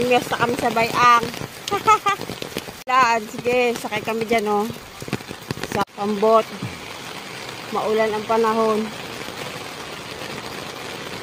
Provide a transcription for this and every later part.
Miyesta kami sa Bayang. Sige, sakay kami dyan, oh. Sa pambot. Maulan ang panahon.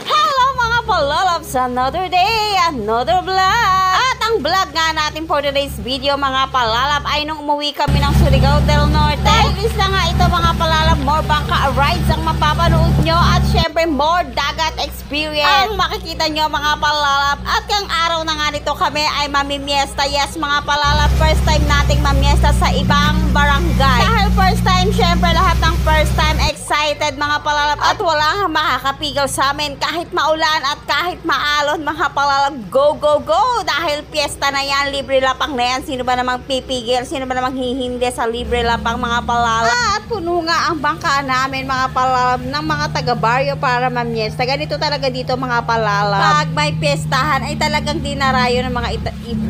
Hello mga palalabs! Another day, another vlog! At ang vlog nga natin for today's video mga palalab ay nung umuwi kami ng Surigao del Norte. Dahil na nga ito mga palalab, more bangka rides ang mapapanood nyo at syempre more dagat experience ang makikita nyo mga palalab. At kang araw na nga nito kami ay mamimiesta. Yes mga palalab, first time nating mamiesta sa ibang barangay. Dahil first time, syempre lahat ng first time excited mga palalab. At wala kang makakapigaw sa amin kahit maulan at kahit maalon mga palalab. Go, go, go! Dahil piyesta na yan, libre lapang na yan. Sino ba namang pipigil? Sino ba namang hihindi sa libre lapang mga palalab? At puno nga ang bangka namin mga palalab ng mga taga-baryo para mamiesta. Ganito talaga dito mga palalab. Pag may piyestahan ay talagang dinarayo ng mga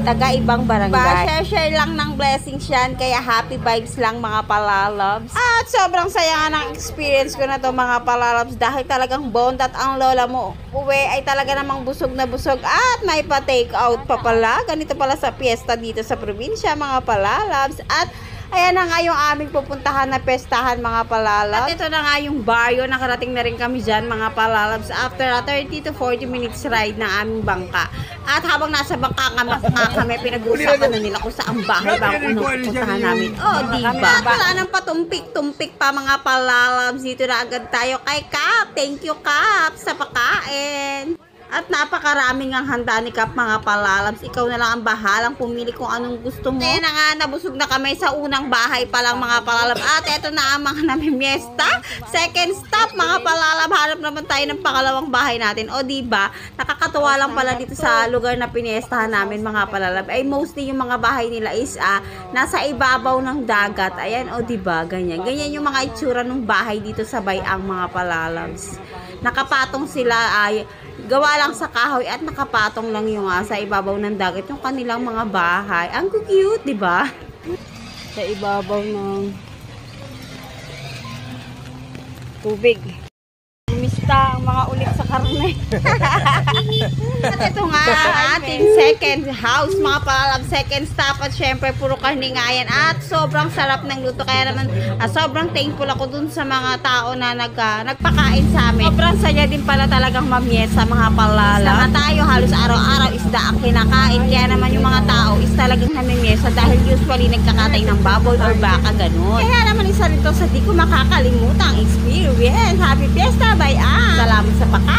taga-ibang barangay. Share lang ng blessings yan. Kaya happy vibes lang mga palalabs. At sobrang saya nga ng experience ko na to mga palalabs. Dahil talagang bond at ang lola mo uwi ay talaga namang busog na busog. At may pa-take out pa pala. Ganito pala sa piyesta dito sa probinsya mga palalabs. At ayan na nga yung aming pupuntahan na pestahan mga palalabs. At ito na nga yung baryo. Nakarating na rin kami dyan mga palalabs. After a 30 to 40 minutes ride ng aming bangka. At habang nasa bangka kami, pinag-uusapan na nila kung saan bahay ba ang unang pupuntahan namin. Oh, diba? Wala nang patumpik-tumpik pa mga palalabs. Dito na agad tayo kay Kap. Thank you Kap sa pagkain. At napakaraming ang handa ni Kap mga palalabs. Ikaw na lang ang bahalang pumili kung anong gusto mo. Kaya na nga, nabusog na kami sa unang bahay pa lang mga palalab. At eto na ang mga namimiesta. Second stop mga palalab. Hanap naman tayo ng pangalawang bahay natin. O diba, nakakatuwa lang pala dito sa lugar na piniestahan namin mga palalab. Ay mostly yung mga bahay nila is nasa ibabaw ng dagat. Ayan, o diba, ganyan. Ganyan yung mga itsura ng bahay dito sa Bayang mga palalabs. Nakapatong sila ay gawa lang sa kahoy at nakapatong lang yung sa ibabaw ng dagat yung kanilang mga bahay. Ang cute, di ba? Sa ibabaw ng tubig. Mista ang mga ulit sa karne. At ito nga ang ating second house mga palalab, second stop. At syempre puro karne nga yan. At sobrang sarap ng luto. Kaya naman sobrang thankful ako dun sa mga tao na nagpakain sa amin. Sobrang saya din pala talagang mamiesa mga palalab. Isda nga tayo, halos araw-araw isda ang kinakain. Kaya naman yung mga tao is talagang namimiesa dahil usually nagkakatay ng baboy or baka ganun. Kaya naman isa rito sa di ko makakalimutang experience. Happy Fiesta Bayang! Salamat sa pagkain!